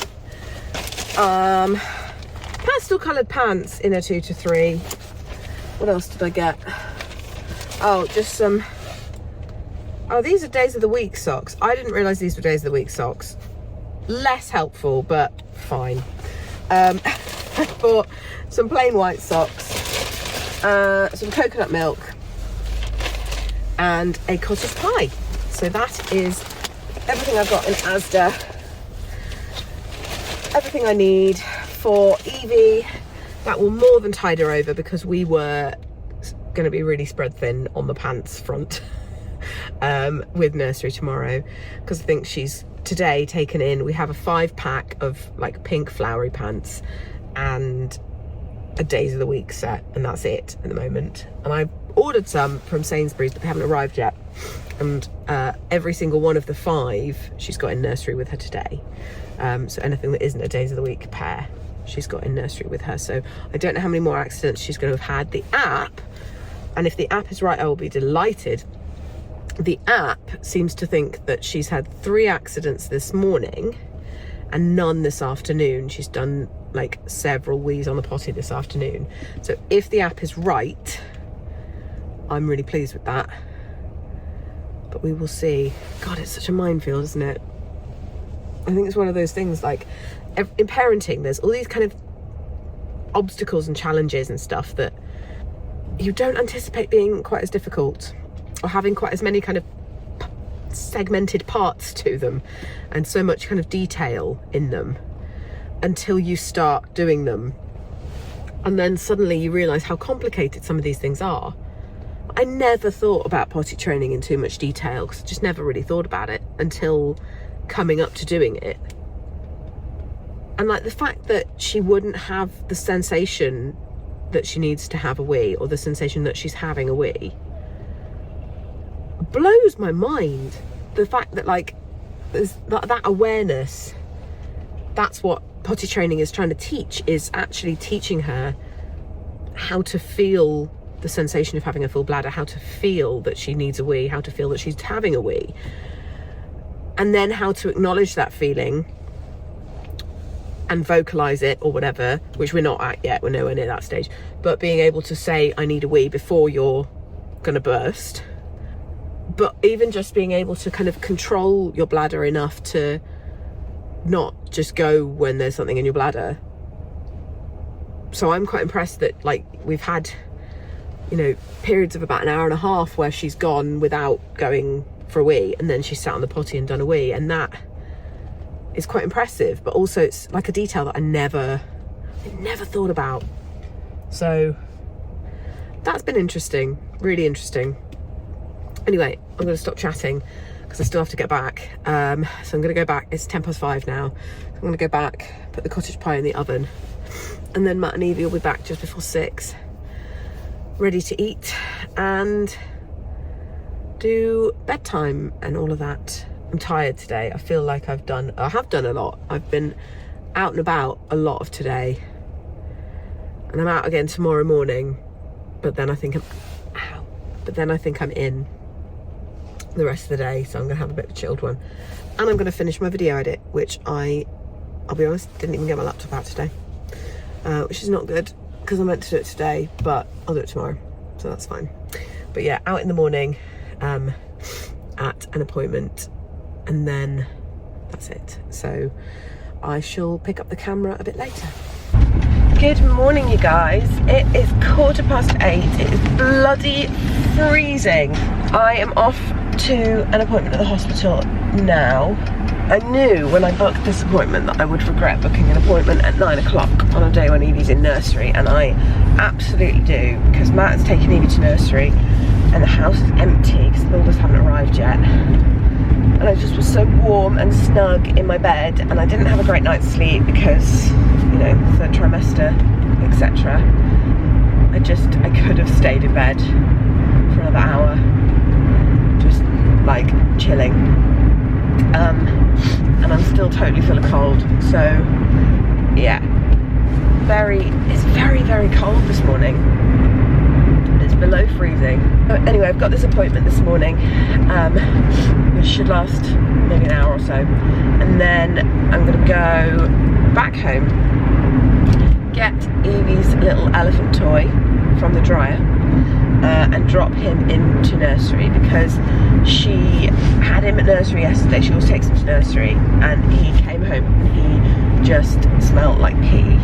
Pastel coloured pants in a 2 to 3. What else did I get? Oh, just some, oh, these are days of the week socks. I didn't realise these were days of the week socks. Less helpful, but fine. I bought some plain white socks, some coconut milk and a cottage pie. So that is everything I've got in Asda. Everything I need for Evie. That will more than tide her over, because we were going to be really spread thin on the pants front with nursery tomorrow, because I think she's today taken in, we have a 5-pack of like pink flowery pants and a days of the week set, and that's it at the moment. And I ordered some from Sainsbury's, but they haven't arrived yet, and every single one of the 5 she's got in nursery with her today. So anything that isn't a days of the week pair she's got in nursery with her. So I don't know how many more accidents she's going to have had. The app, and if the app is right, I will be delighted. The app seems to think that she's had 3 accidents this morning and none this afternoon. She's done like several wees on the potty this afternoon. So if the app is right, I'm really pleased with that. But we will see. God, it's such a minefield, isn't it? I think it's one of those things, like in parenting, there's all these kind of obstacles and challenges and stuff that you don't anticipate being quite as difficult, or having quite as many kind of segmented parts to them and so much kind of detail in them, until you start doing them. And then suddenly you realise how complicated some of these things are. I never thought about potty training in too much detail, because I just never really thought about it until coming up to doing it. And like the fact that she wouldn't have the sensation that she needs to have a wee, or the sensation that she's having a wee, blows my mind, the fact that like there's that awareness. That's what potty training is trying to teach, is actually teaching her how to feel the sensation of having a full bladder, how to feel that she needs a wee, how to feel that she's having a wee, and then how to acknowledge that feeling and vocalize it or whatever, which we're not at yet, we're nowhere near that stage, but being able to say I need a wee before you're gonna burst. But even just being able to kind of control your bladder enough to not just go when there's something in your bladder. So I'm quite impressed that like we've had, you know, periods of about an hour and a half where she's gone without going for a wee, and then she's sat on the potty and done a wee, and that is quite impressive. But also it's like a detail that I never thought about. So that's been interesting, really interesting. Anyway, I'm going to stop chatting because I still have to get back. So I'm going to go back. It's 5:10 now. I'm going to go back, put the cottage pie in the oven, and then Matt and Evie will be back just before 6, ready to eat and do bedtime and all of that. I'm tired today. I feel like I have done a lot. I've been out and about a lot of today, and I'm out again tomorrow morning, but then I think I'm in the rest of the day, so I'm gonna have a bit of a chilled one, and I'm gonna finish my video edit, which I'll be honest, didn't even get my laptop out today, which is not good because I meant to do it today, but I'll do it tomorrow, so that's fine. But yeah, out in the morning at an appointment, and then that's it. So I shall pick up the camera a bit later. Good morning, you guys. It is 8:15. It is bloody freezing. I am off to an appointment at the hospital now. I knew when I booked this appointment that I would regret booking an appointment at 9 o'clock on a day when Evie's in nursery, and I absolutely do, because Matt has taken Evie to nursery and the house is empty because the builders haven't arrived yet. And I just was so warm and snug in my bed, and I didn't have a great night's sleep because, you know, third trimester, etc. I could have stayed in bed for another hour, just like chilling. And I'm still totally full of cold. So yeah, it's very, very cold this morning. It's below freezing. But anyway, I've got this appointment this morning, which should last maybe an hour or so, and then I'm gonna go back home, get Evie's little elephant toy from the dryer, and drop him into nursery, because she had him at nursery yesterday. She always takes him to nursery, and he came home and he just smelled like pee.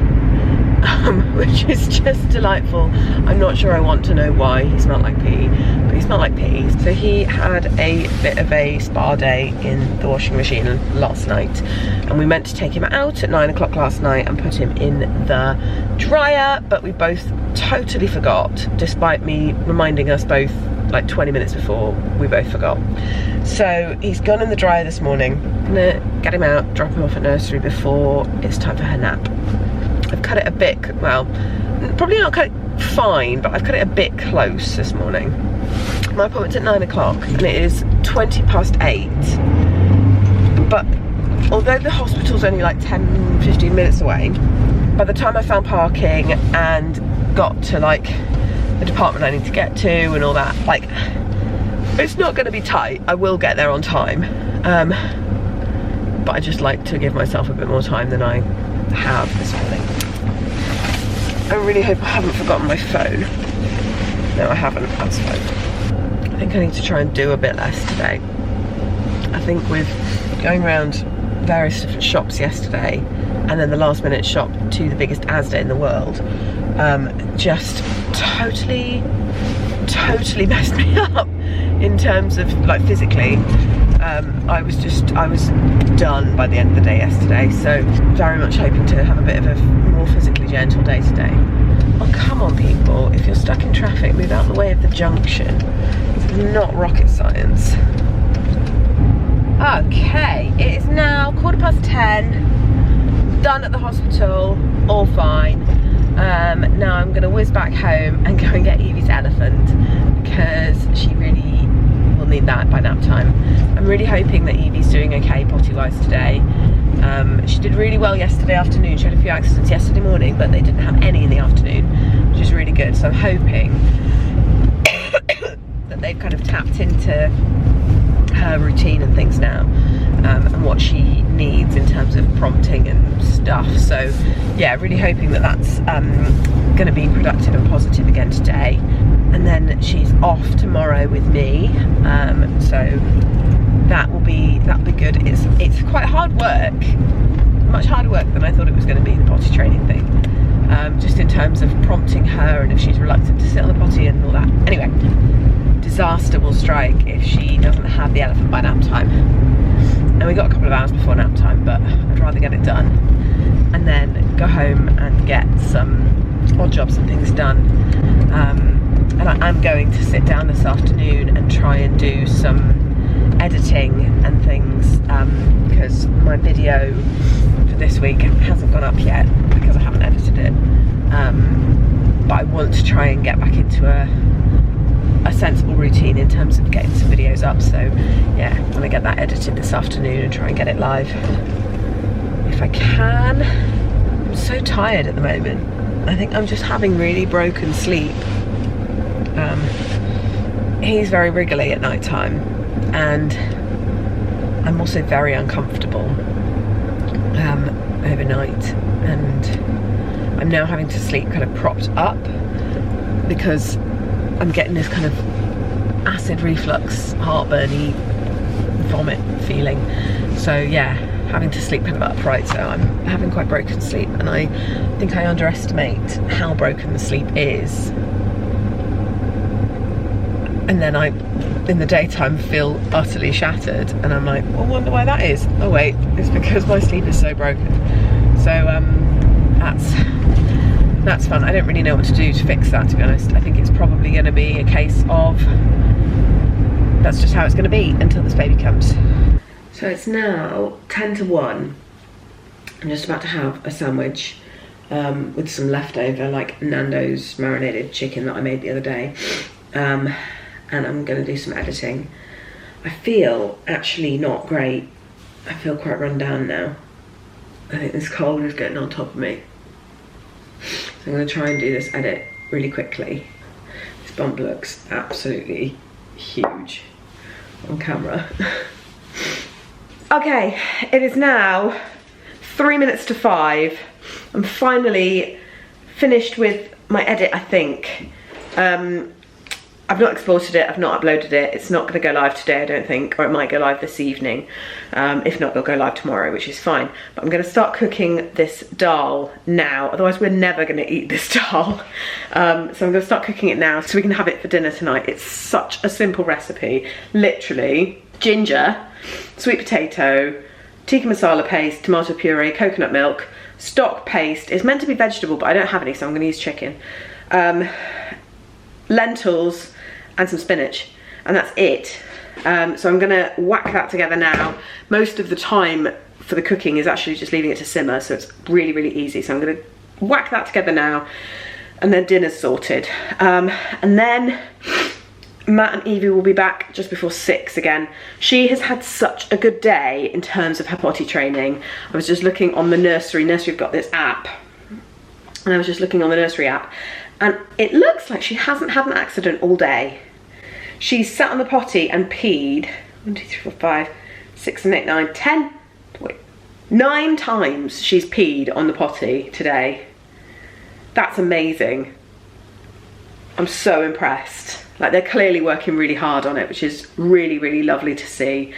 Which is just delightful. I'm not sure I want to know why he smelled like pee, but he smelled like pee. So he had a bit of a spa day in the washing machine last night, and we meant to take him out at 9 o'clock last night and put him in the dryer, but we both totally forgot, despite me reminding us both like 20 minutes before. We both forgot. So he's gone in the dryer this morning. I'm gonna get him out, drop him off at nursery before it's time for her nap. I've cut it a bit, well, probably not cut it fine, but I've cut it a bit close this morning. My appointment's at 9 o'clock and it is 8:20. But although the hospital's only like 10-15 minutes away, by the time I found parking and got to like the department I need to get to and all that, like, it's not going to be tight. I will get there on time, but I just like to give myself a bit more time than I have this morning. I really hope I haven't forgotten my phone. No, I haven't. That's fine. I think I need to try and do a bit less today. I think with going around various different shops yesterday, and then the last minute shop to the biggest Asda in the world, just totally messed me up in terms of like physically. I was done by the end of the day yesterday, so very much hoping to have a bit of a more physically gentle day today. Oh, come on people, if you're stuck in traffic, move out the way of the junction. It's not rocket science. Okay, it is now 10:15, done at the hospital, all fine. Now I'm gonna whiz back home and go and get Evie's elephant, because she really will need that by nap time. I'm really hoping that Evie's doing okay potty-wise today. She did really well yesterday afternoon. She had a few accidents yesterday morning, but they didn't have any in the afternoon, which is really good. So I'm hoping that they've kind of tapped into her routine and things now, and what she needs in terms of prompting and stuff. So yeah, really hoping that that's going to be productive and positive again today. And then she's off tomorrow with me, so that'll be good. It's quite hard work, much harder work than I thought it was going to be, the potty training thing, just in terms of prompting her and if she's reluctant to sit on the potty and all that. Anyway, disaster will strike if she doesn't have the elephant by nap time. And we got a couple of hours before nap time, but I'd rather get it done and then go home and get some odd jobs and things done. And I'm going to sit down this afternoon and try and do some editing and things, because my video for this week hasn't gone up yet because I haven't edited it. But I want to try and get back into a sensible routine in terms of getting some videos up. So yeah, I'm gonna get that edited this afternoon and try and get it live if I can. I'm so tired at the moment. I think I'm just having really broken sleep. He's very wriggly at night time, and I'm also very uncomfortable overnight, and I'm now having to sleep kind of propped up because I'm getting this kind of acid reflux, heartburny, vomit feeling. So yeah, having to sleep kind of upright, so I'm having quite broken sleep, and I think I underestimate how broken the sleep is. And then I, in the daytime, feel utterly shattered, and I'm like, well, I wonder why that is. Oh wait, it's because my sleep is so broken. So that's fun. I don't really know what to do to fix that, to be honest. I think it's probably going to be a case of that's just how it's going to be until this baby comes. So it's now 10 to 1. I'm just about to have a sandwich with some leftover, like Nando's marinated chicken that I made the other day. And I'm going to do some editing. I feel actually not great. I feel quite run down now. I think this cold is getting on top of me. So I'm going to try and do this edit really quickly. This bump looks absolutely huge on camera. Okay, it is now 3 minutes to 5. I'm finally finished with my edit, I think. I've not exported it, I've not uploaded it. It's not going to go live today, I don't think, or it might go live this evening. If not, it'll go live tomorrow, which is fine. But I'm going to start cooking this dal now, otherwise we're never going to eat this dal. So I'm going to start cooking it now so we can have it for dinner tonight. It's such a simple recipe. Literally, ginger, sweet potato, tikka masala paste, tomato puree, coconut milk, stock paste. It's meant to be vegetable, but I don't have any, so I'm going to use chicken. Lentils and some spinach, and that's it. So I'm gonna whack that together now. Most of the time for the cooking is actually just leaving it to simmer, so it's really, really easy. So I'm gonna whack that together now, and then dinner's sorted. And then Matt and Evie will be back just before 6 again. She has had such a good day in terms of her potty training. I was just looking on the nursery. Nursery've got this app, and I was just looking on the nursery app, and it looks like she hasn't had an accident all day. She's sat on the potty and peed 1, 2, 3, 4, 5, 6, 7, 8, 9, 10, wait, 9 times she's peed on the potty today. That's amazing. I'm so impressed. Like, they're clearly working really hard on it, which is really, really lovely to see.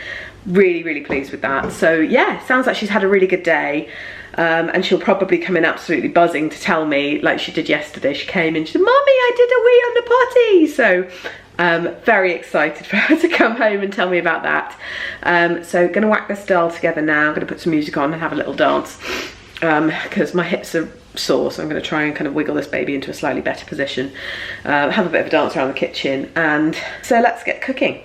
Really, really pleased with that. So yeah, sounds like she's had a really good day. And she'll probably come in absolutely buzzing to tell me, like she did yesterday. She came in, she said, "Mummy, I did a wee on the potty." So very excited for her to come home and tell me about that. So gonna whack this dal together now. I'm gonna put some music on and have a little dance, because my hips are sore, so I'm gonna try and kind of wiggle this baby into a slightly better position. Have a bit of a dance around the kitchen, and so let's get cooking.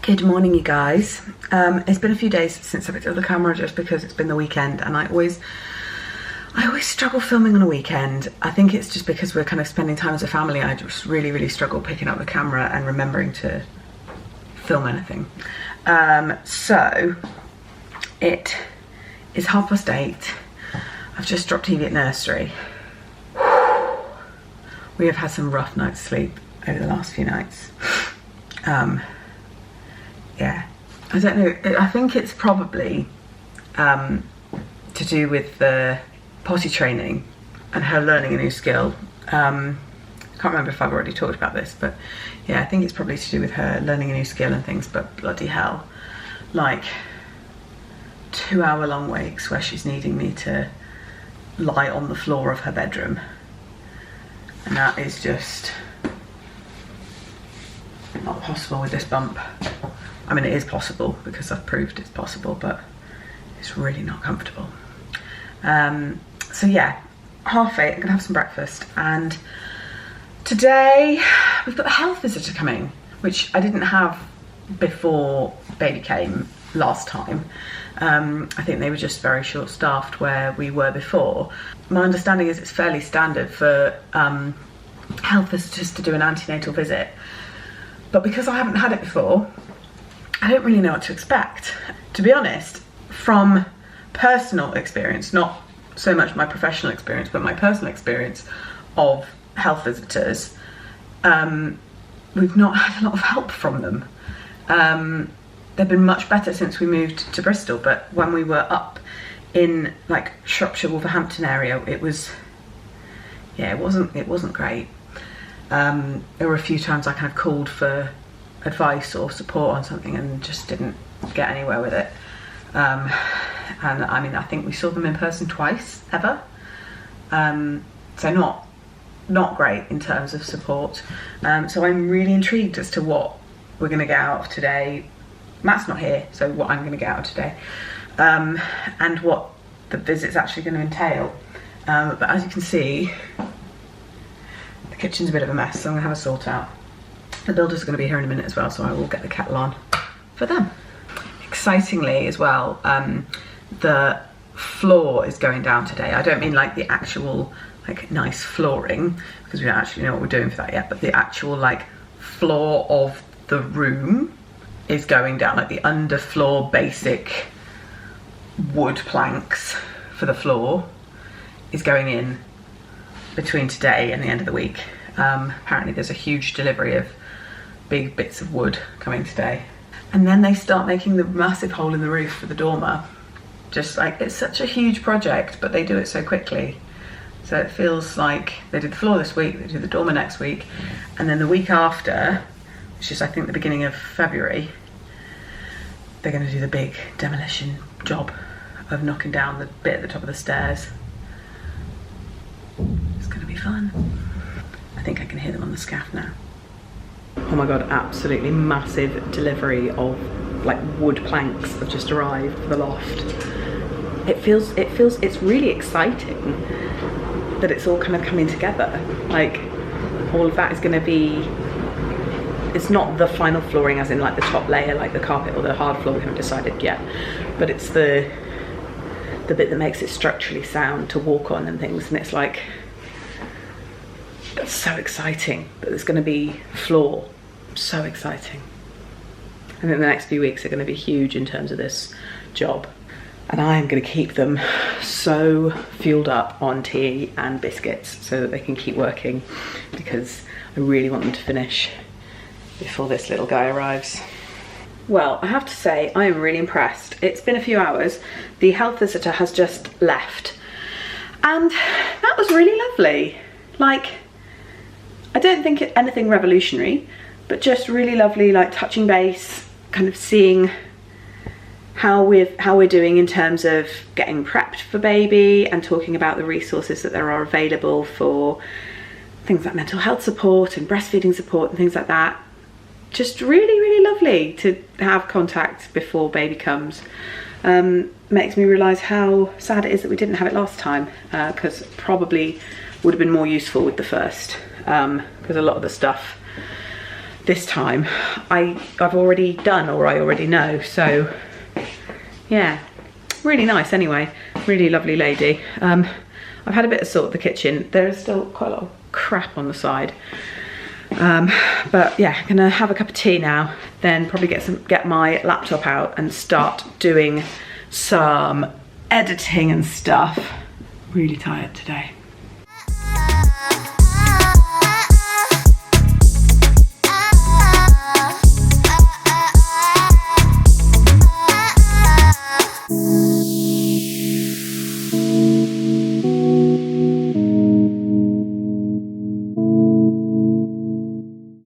Good morning, you guys. It's been a few days since I picked up the camera just because it's been the weekend, and I always struggle filming on a weekend. I think it's just because we're kind of spending time as a family. I just really struggle picking up the camera and remembering to film anything. So it is 8:30. I've just dropped Evie at nursery. We have had some rough nights sleep over the last few nights. Yeah, I don't know, I think it's probably to do with the potty training and her learning a new skill. I can't remember if I've already talked about this, but yeah, I think it's probably to do with her learning a new skill and things, but bloody hell, like 2-hour-long wakes where she's needing me to lie on the floor of her bedroom, and that is just not possible with this bump. I mean, it is possible because I've proved it's possible, but it's really not comfortable. So yeah, 8:30, I'm gonna have some breakfast, and today we've got a health visitor coming, which I didn't have before baby came last time. I think they were just very short-staffed where we were before. My understanding is it's fairly standard for health visitors to do an antenatal visit, but because I haven't had it before, I don't really know what to expect. To be honest, from personal experience, not so much my professional experience, but my personal experience of health visitors, we've not had a lot of help from them. They've been much better since we moved to Bristol, but when we were up in like Shropshire, Wolverhampton area, it was, yeah, it wasn't great. There were a few times I kind of called for advice or support on something and just didn't get anywhere with it. And I mean, I think we saw them in person twice ever. So not great in terms of support. So I'm really intrigued as to what we're gonna get out of today. Matt's not here, so what I'm gonna get out of today, and what the visit's actually gonna entail. But as you can see, the kitchen's a bit of a mess, so I'm gonna have a sort out. The builders are going to be here in a minute as well, so I will get the kettle on for them. Excitingly as well, the floor is going down today. I don't mean like the actual like nice flooring, because we don't actually know what we're doing for that yet, but the actual like floor of the room is going down, like the underfloor basic wood planks for the floor is going in between today and the end of the week. Apparently there's a huge delivery of big bits of wood coming today, and then they start making the massive hole in the roof for the dormer. Just like, it's such a huge project, but they do it so quickly, so it feels like they did the floor this week, they do the dormer next week, and then the week after, which is I think the beginning of February, they're going to do the big demolition job of knocking down the bit at the top of the stairs. It's going to be fun. I think I can hear them on the scaff now. Oh my god, absolutely massive delivery of like wood planks have just arrived for the loft. It's really exciting that it's all kind of coming together. Like, all of that is going to be, it's not the final flooring as in like the top layer, like the carpet or the hard floor, we haven't decided yet, but it's the bit that makes it structurally sound to walk on and things, and it's like, that's so exciting that there's going to be floor. So exciting. I think the next few weeks are going to be huge in terms of this job, and I am going to keep them so fueled up on tea and biscuits so that they can keep working, because I really want them to finish before this little guy arrives. Well, I have to say I am really impressed. It's been a few hours. The health visitor has just left, and that was really lovely. Like, I don't think it's anything revolutionary, but just really lovely, like touching base, kind of seeing how we're doing in terms of getting prepped for baby, and talking about the resources that there are available for things like mental health support and breastfeeding support and things like that. Just really lovely to have contact before baby comes. Makes me realise how sad it is that we didn't have it last time, because probably would have been more useful with the first, because a lot of the stuff this time I've already done, or I already know. So yeah, really nice anyway, really lovely lady. I've had a bit of sort of the kitchen. There's still quite a lot of crap on the side. But yeah, I'm gonna have a cup of tea now, then probably get my laptop out and start doing some editing and stuff. Really tired today.